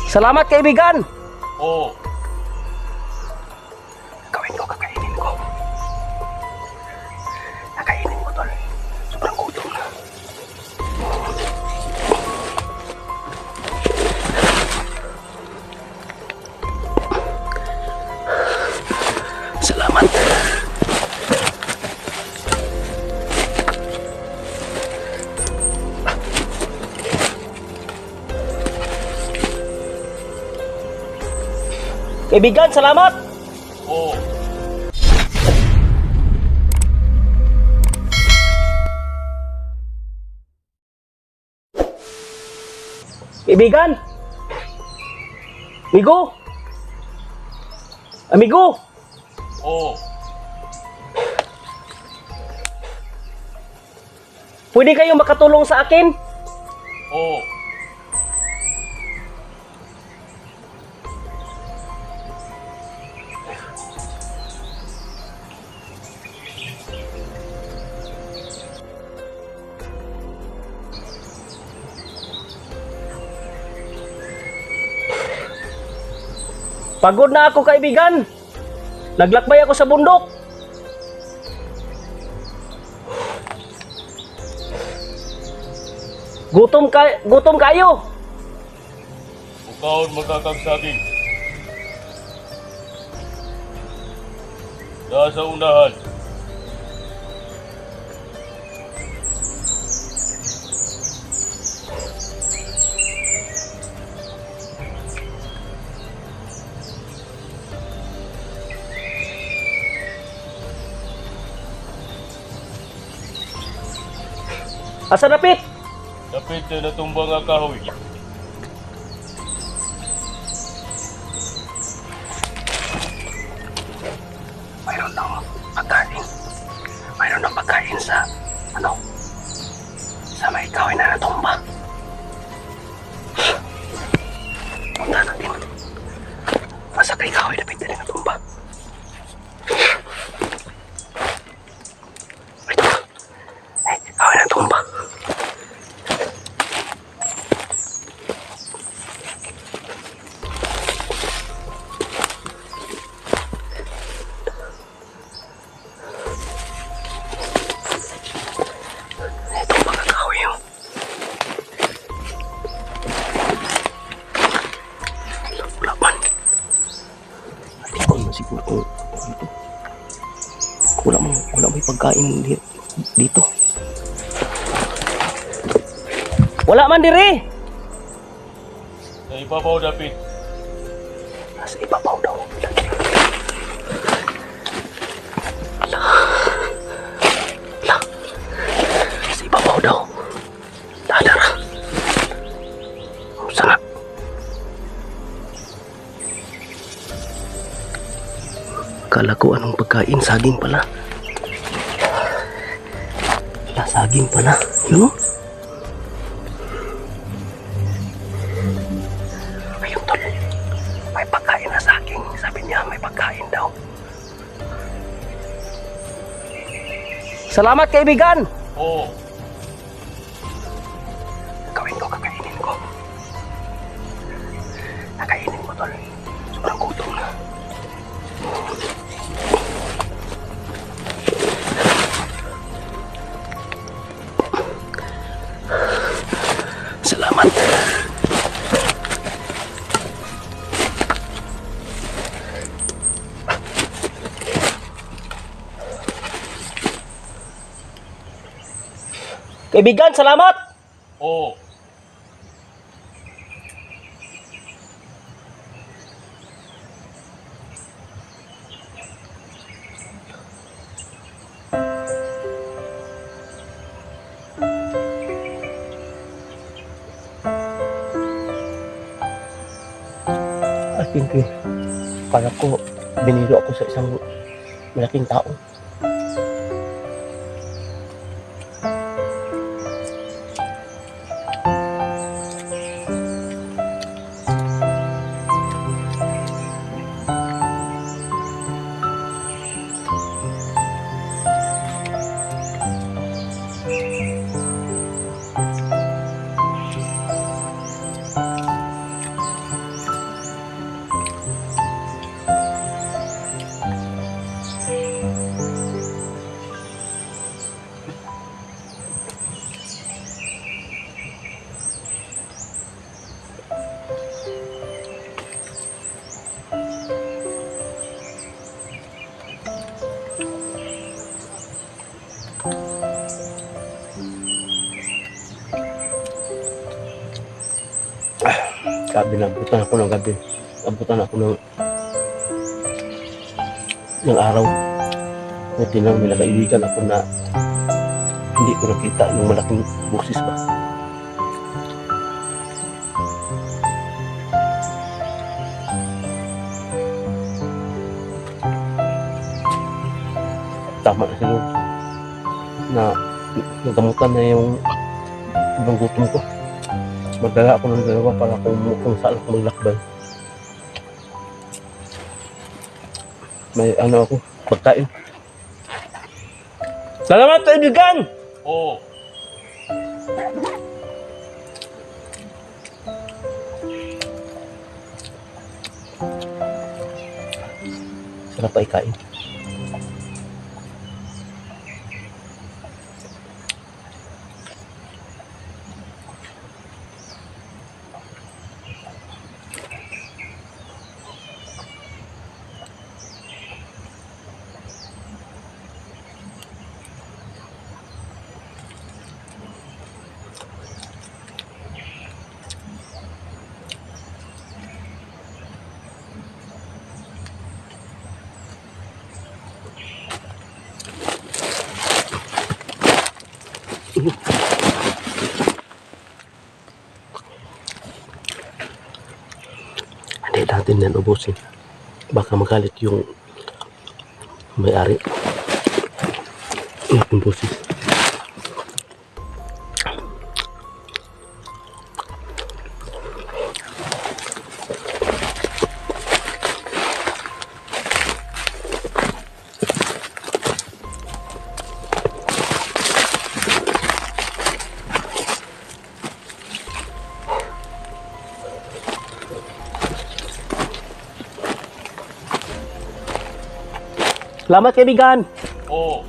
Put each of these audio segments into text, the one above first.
Salamat kaibigan. Oo. Gawin ko, kakainin ko. Kakainin ko, tol. Sobrang gutom na. Salamat. Kaibigan, salamat. Oo. Kaibigan. Amigo. Amigo. Oo. Pwede kayo makatulong sa akin? Oo. Pagod na ako kaibigan. Naglakbay ako sa bundok. Gutom kayo. Bukaon magkakagsaging. Nasa unahan. Asa napit? Dapit na natumbang ang kahoy. Mayroon ng pagkain. Mayroon ng pagkain sa sa may kahoy na natumba. Punta natin. Asa kay kahoy na pwede na natumba. Ito. Kahoy na natumba. Siguro wala may pagkain dito. Wala man diri. Sa ibabaw dapit. Sa ibabaw daw. Sa ibabaw daw. Dadara. Sana. Kala ko anong pagkain, saging pala. Saging pala, yun o. Ayun tol, may pagkain na saging. Sabi niya may pagkain daw. Salamat kaibigan. Oo. Gawin ko, kakainin ko. Kakainin ko tol. Sobrang gutom na. Salamat. Kaibigan, salamat. Oo. Pinky, para ko binilo ako sa isang malaking tao. Sabi na, abutan ako ng gabi. Abutan ako ng araw. Buti na may nakaibigan ako na hindi ko nakita yung malaking buksis ba. Tama na siguro na nagamutan na yung ibang gutom ko. Magdala ako ng dalawa para kung saan ako maglakbay. May ano ako, pagkain. Salamat kaibigan! Oo. Sarap pa ikain. Hindi natin yan ubusin. Baka magalit yung may-ari. Yung busis. Salamat kaibigan! Oo.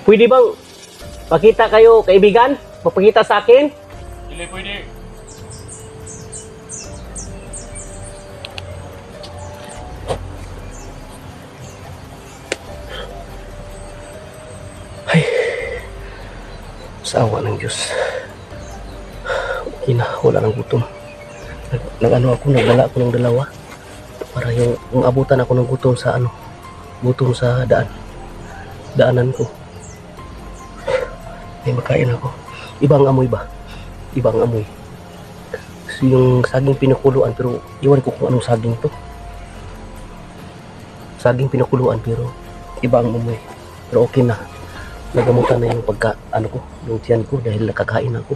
Pwede bang pakita kayo kaibigan? Magpakita sa akin? Dili pwede. Sa awa ng Diyos. Okay na, wala ng gutom. Nag-ano ako, nagdala ako ng dalawa. Para yung abutan ako ng gutom sa gutom sa daanan ko. May makain ako. Ibang amoy ba? Ibang amoy. So, yung saging pinakuluan, pero iwan ko kung anong saging to. Saging pinakuluan, pero ibang amoy. Pero okay na. Nagamutan na yung yung tiyan ko dahil nakakain ako.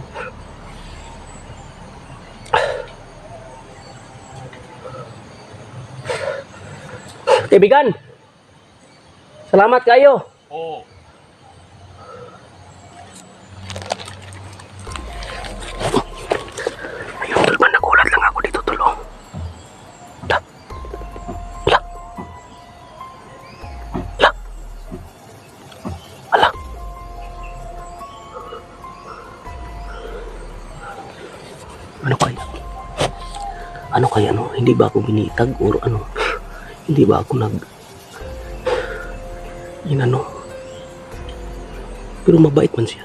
Kaibigan! Salamat kayo! Oo. Ayun, tulman, nagulat lang ako dito, tulong. La. Ala. Ano kaya hindi ba ako binitag or ano? Hindi ba ako pero mabait man siya.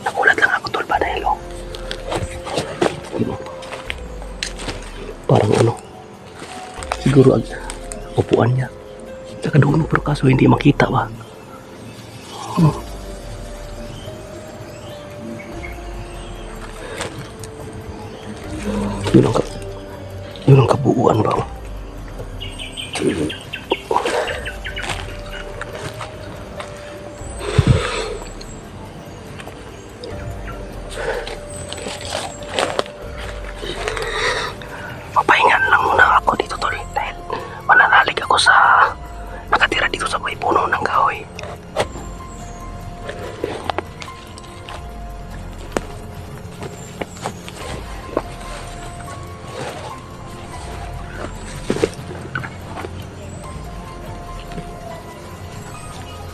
Nagulat lang ako, tol, ba dahil parang siguro upuan niya nakadulo pero kaso hindi makita ba. Yun ang kabuuan ba? Mapahingan lang muna ako dito, tol, dahil mananalig ako sa nakatira dito sa may puno ng kahoy.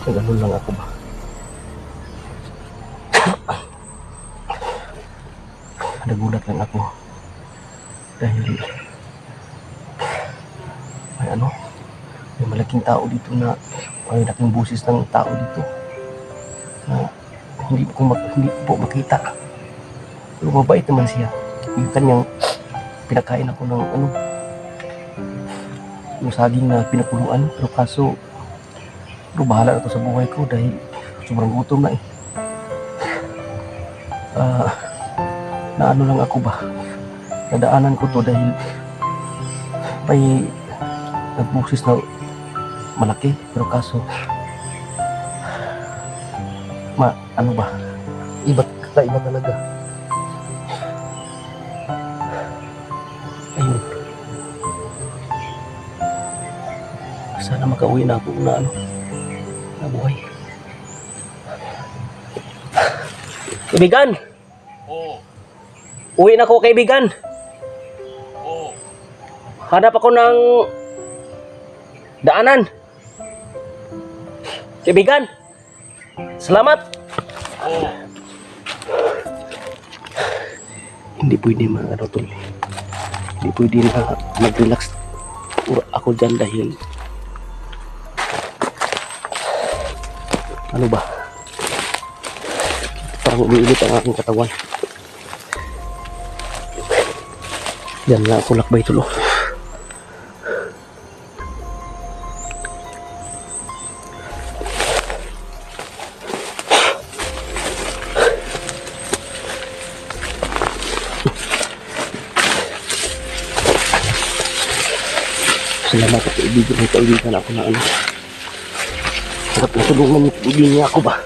Nag-ano lang ako ba? Nagulat lang ako. Dahil may ano, may malaking tao dito na may laking busis ng tao dito na hindi ko po makita. Pero mabait naman siya. Yung kanyang pinakain ako ng ano, yung saging na pinakuluan. Pero kaso, pero bahala na to sa buhay ko dahil sobrang gutom na eh. Na ano lang ako ba? Nadaanan ko to dahil may nagbusis na malaki. Pero kaso, ano ba? Kakaiba talaga. Ayun. Sana makauwi na ako na ano, na buhay. Kaibigan! Oo. Uwi na ako, kaibigan! Oo. Hanap ako ng daanan. Kaibigan! Salamat! Oo. Hindi pwede mga ano tol. Hindi pwede na mag-relax ako dyan dahil ano ba? Parang umiinit ang aking katawan. Yan nga ako lakbay tulo. Salamat at kaibigan, may kaibigan ako na ano. Sarap na tulungan niya ako ba?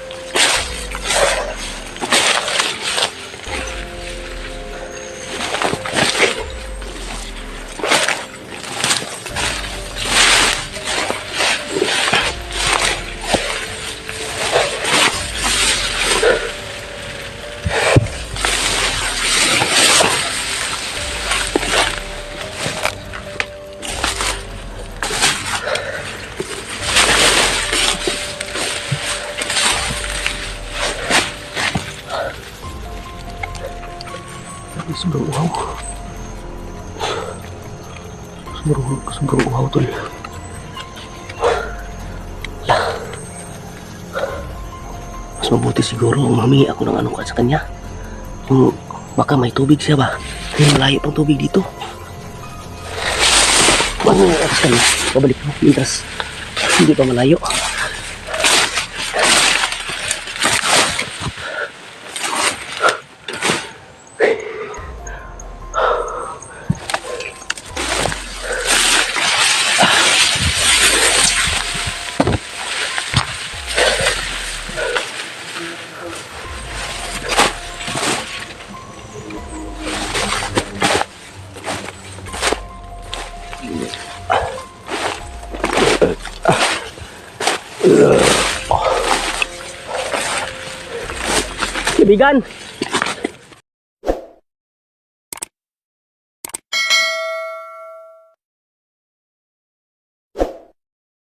Sobrang uhaw. Sobrang uhaw tol. Mas mabuti siguro humingi ako ng ano sa kanya. Yung baka may tubig siya ba? May malayo pang tubig dito. Ano yung oras ka na? Pabalik mo. Mientras hindi pa malayo. Kaibigan,